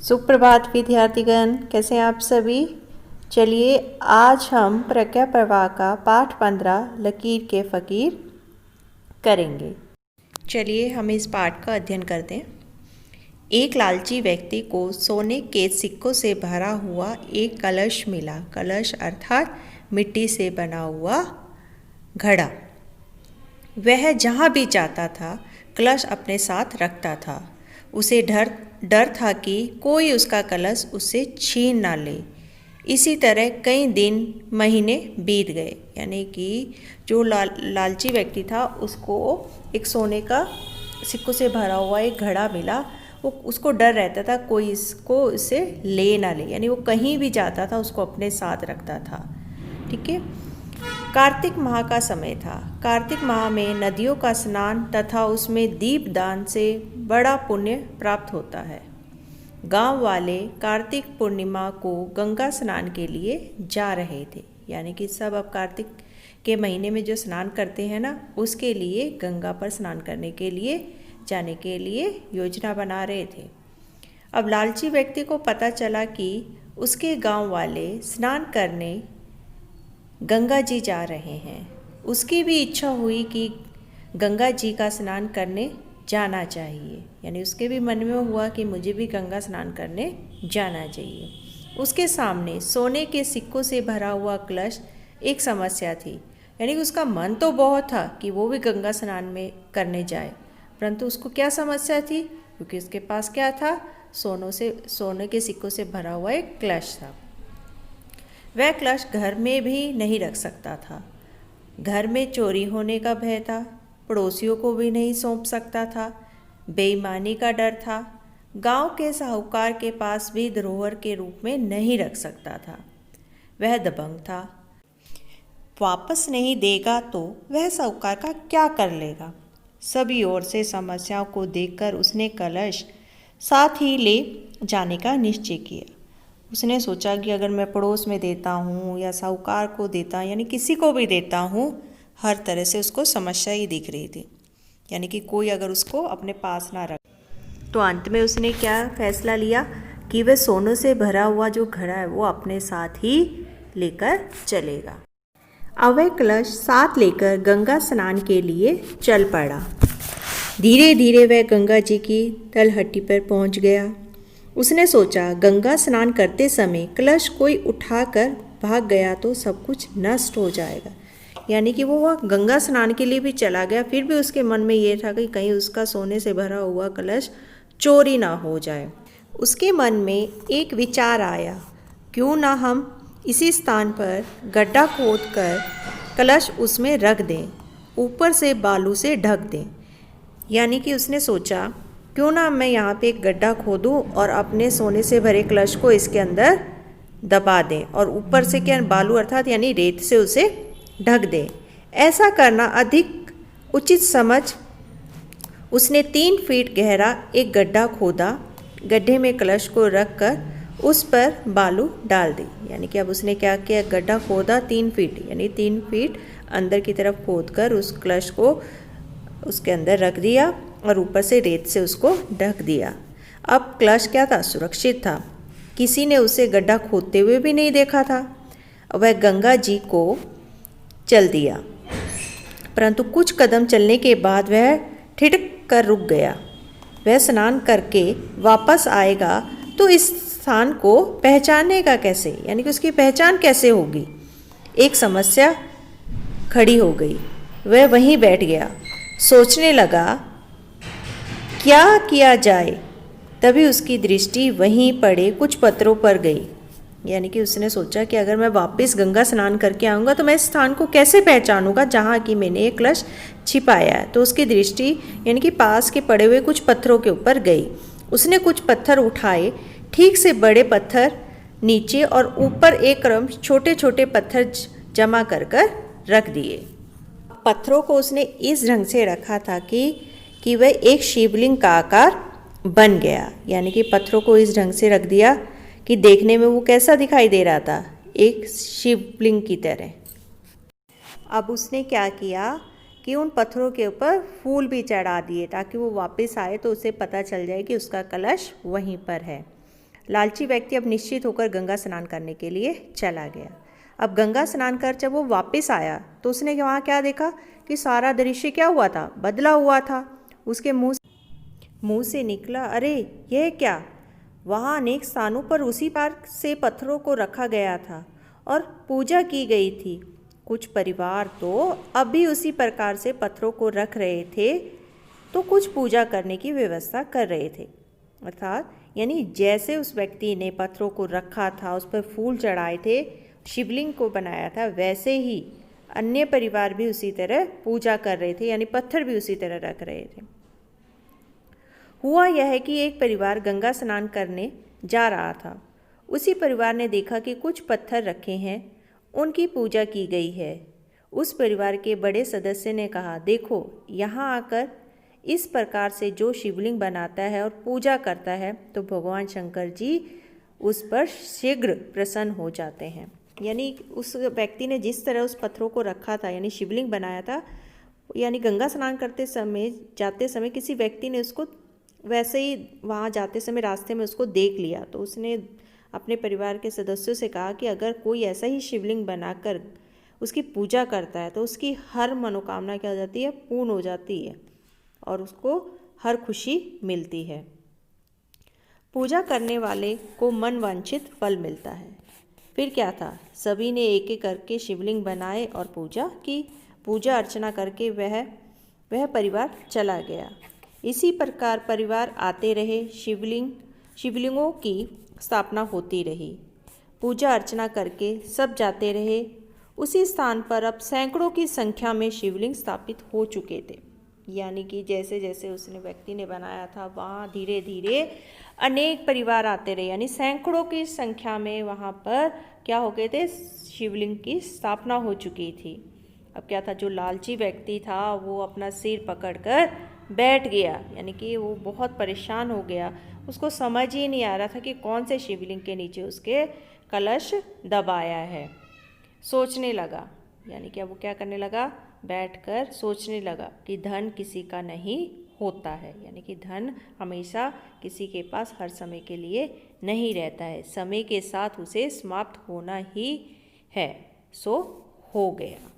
सुप्रभात विद्यार्थीगण, कैसे हैं आप सभी। चलिए आज हम प्रज्ञा प्रवाह का पाठ 15 लकीर के फ़कीर करेंगे। चलिए हम इस पाठ का अध्ययन करते हैं। एक लालची व्यक्ति को सोने के सिक्कों से भरा हुआ एक कलश मिला। कलश अर्थात मिट्टी से बना हुआ घड़ा। वह जहाँ भी जाता था कलश अपने साथ रखता था। उसे डर था कि कोई उसका कलश उससे छीन ना ले। इसी तरह कई दिन महीने बीत गए। यानी कि जो लालची व्यक्ति था उसको एक सोने का सिक्कों से भरा हुआ एक घड़ा मिला। वो उसको डर रहता था कोई इससे ले ना ले, यानी वो कहीं भी जाता था उसको अपने साथ रखता था। ठीक है। कार्तिक माह का समय था। कार्तिक माह में नदियों का स्नान तथा उसमें दीपदान से बड़ा पुण्य प्राप्त होता है। गांव वाले कार्तिक पूर्णिमा को गंगा स्नान के लिए जा रहे थे। यानी कि सब अब कार्तिक के महीने में जो स्नान करते हैं ना, उसके लिए गंगा पर स्नान करने के लिए जाने के लिए योजना बना रहे थे। अब लालची व्यक्ति को पता चला कि उसके गांव वाले स्नान करने गंगा जी जा रहे हैं। उसकी भी इच्छा हुई कि गंगा जी का स्नान करने जाना चाहिए। यानी उसके भी मन में हुआ कि मुझे भी गंगा स्नान करने जाना चाहिए। उसके सामने सोने के सिक्कों से भरा हुआ कलश एक समस्या थी। यानी उसका मन तो बहुत था कि वो भी गंगा स्नान में करने जाए, परंतु उसको क्या समस्या थी, क्योंकि उसके पास क्या था, सोने के सिक्कों से भरा हुआ एक कलश था। वह कलश घर में भी नहीं रख सकता था। घर में चोरी होने का भय था। पड़ोसियों को भी नहीं सौंप सकता था। बेईमानी का डर था। गांव के साहूकार के पास भी धरोहर के रूप में नहीं रख सकता था। वह दबंग था। वापस नहीं देगा तो वह साहूकार का क्या कर लेगा। सभी ओर से समस्याओं को देखकर उसने कलश साथ ही ले जाने का निश्चय किया। उसने सोचा कि अगर मैं पड़ोस में देता हूँ या साहूकार को देता, यानी किसी को भी देता हूँ, हर तरह से उसको समस्या ही दिख रही थी। यानी कि कोई अगर उसको अपने पास ना रख, तो अंत में उसने क्या फैसला लिया कि वह सोने से भरा हुआ जो घड़ा है वो अपने साथ ही लेकर चलेगा। अब वह कलश साथ लेकर गंगा स्नान के लिए चल पड़ा। धीरे धीरे वह गंगा जी की तलहटी पर पहुँच गया। उसने सोचा गंगा स्नान करते समय कलश कोई उठाकर भाग गया तो सब कुछ नष्ट हो जाएगा। यानी कि वो वह गंगा स्नान के लिए भी चला गया, फिर भी उसके मन में ये था कि कहीं उसका सोने से भरा हुआ कलश चोरी ना हो जाए। उसके मन में एक विचार आया, क्यों ना हम इसी स्थान पर गड्ढा खोद कर कलश उसमें रख दें, ऊपर से बालू से ढक दें। यानी कि उसने सोचा क्यों ना मैं यहाँ पे एक गड्ढा खोदूँ और अपने सोने से भरे कलश को इसके अंदर दबा दें और ऊपर से क्या बालू अर्थात यानी रेत से उसे ढक दें। ऐसा करना अधिक उचित समझ उसने 3 फीट गहरा एक गड्ढा खोदा। गड्ढे में कलश को रख कर उस पर बालू डाल दी। यानी कि अब उसने क्या किया, गड्ढा खोदा 3 फीट, यानी 3 फीट अंदर की तरफ खोद कर उस कलश को उसके अंदर रख दिया और ऊपर से रेत से उसको ढक दिया। अब कलश क्या था, सुरक्षित था। किसी ने उसे गड्ढा खोदते हुए भी नहीं देखा था। वह गंगा जी को चल दिया, परंतु कुछ कदम चलने के बाद वह ठिठक कर रुक गया। वह स्नान करके वापस आएगा तो इस स्थान को पहचानेगा कैसे, यानी कि उसकी पहचान कैसे होगी। एक समस्या खड़ी हो गई। वह वहीं बैठ गया, सोचने लगा क्या किया जाए। तभी उसकी दृष्टि वहीं पड़े कुछ पत्थरों पर गई। यानी कि उसने सोचा कि अगर मैं वापस गंगा स्नान करके आऊँगा तो मैं इस स्थान को कैसे पहचानूंगा जहाँ कि मैंने एक कलश छिपाया है। तो उसकी दृष्टि यानी कि पास के पड़े हुए कुछ पत्थरों के ऊपर गई। उसने कुछ पत्थर उठाए, ठीक से बड़े पत्थर नीचे और ऊपर एक क्रम छोटे छोटे पत्थर जमा कर रख दिए। पत्थरों को उसने इस ढंग से रखा था कि वह एक शिवलिंग का आकार बन गया। यानी कि पत्थरों को इस ढंग से रख दिया कि देखने में वो कैसा दिखाई दे रहा था, एक शिवलिंग की तरह। अब उसने क्या किया कि उन पत्थरों के ऊपर फूल भी चढ़ा दिए ताकि वो वापस आए तो उसे पता चल जाए कि उसका कलश वहीं पर है। लालची व्यक्ति अब निश्चित होकर गंगा स्नान करने के लिए चला गया। अब गंगा स्नान कर जब वो वापस आया तो उसने वहाँ क्या देखा कि सारा दृश्य क्या हुआ था, बदला हुआ था। उसके मुंह से निकला, अरे यह क्या। वहाँ अनेक स्थानों पर उसी प्रकार से पत्थरों को रखा गया था और पूजा की गई थी। कुछ परिवार तो अब भी उसी प्रकार से पत्थरों को रख रहे थे, तो कुछ पूजा करने की व्यवस्था कर रहे थे। अर्थात यानी जैसे उस व्यक्ति ने पत्थरों को रखा था, उस पर फूल चढ़ाए थे, शिवलिंग को बनाया था, वैसे ही अन्य परिवार भी उसी तरह पूजा कर रहे थे, यानी पत्थर भी उसी तरह रख रहे थे। हुआ यह है कि एक परिवार गंगा स्नान करने जा रहा था। उसी परिवार ने देखा कि कुछ पत्थर रखे हैं, उनकी पूजा की गई है। उस परिवार के बड़े सदस्य ने कहा, देखो यहाँ आकर इस प्रकार से जो शिवलिंग बनाता है और पूजा करता है तो भगवान शंकर जी उस पर शीघ्र प्रसन्न हो जाते हैं। यानी उस व्यक्ति ने जिस तरह उस पत्थरों को रखा था, यानी शिवलिंग बनाया था, यानी गंगा स्नान करते समय जाते समय किसी व्यक्ति ने उसको वैसे ही वहाँ जाते समय रास्ते में उसको देख लिया, तो उसने अपने परिवार के सदस्यों से कहा कि अगर कोई ऐसा ही शिवलिंग बनाकर उसकी पूजा करता है तो उसकी हर मनोकामना क्या हो जाती है, पूर्ण हो जाती है और उसको हर खुशी मिलती है। पूजा करने वाले को मन वांछित फल मिलता है। फिर क्या था, सभी ने एक एक करके शिवलिंग बनाए और पूजा की। पूजा अर्चना करके वह परिवार चला गया। इसी प्रकार परिवार आते रहे, शिवलिंगों की स्थापना होती रही। पूजा अर्चना करके सब जाते रहे। उसी स्थान पर अब सैकड़ों की संख्या में शिवलिंग स्थापित हो चुके थे। यानी कि जैसे जैसे उसने व्यक्ति ने बनाया था, वहाँ धीरे धीरे अनेक परिवार आते रहे, यानी सैकड़ों की संख्या में वहाँ पर क्या हो गए थे, शिवलिंग की स्थापना हो चुकी थी। अब क्या था, जो लालची व्यक्ति था वो अपना सिर पकड़कर बैठ गया, यानी कि वो बहुत परेशान हो गया। उसको समझ ही नहीं आ रहा था कि कौन से शिवलिंग के नीचे उसके कलश दबाया है। सोचने लगा, यानी कि अब वो क्या करने लगा, बैठकर सोचने लगा कि धन किसी का नहीं होता है, यानी कि धन हमेशा किसी के पास हर समय के लिए नहीं रहता है, समय के साथ उसे समाप्त होना ही है। सो हो गया।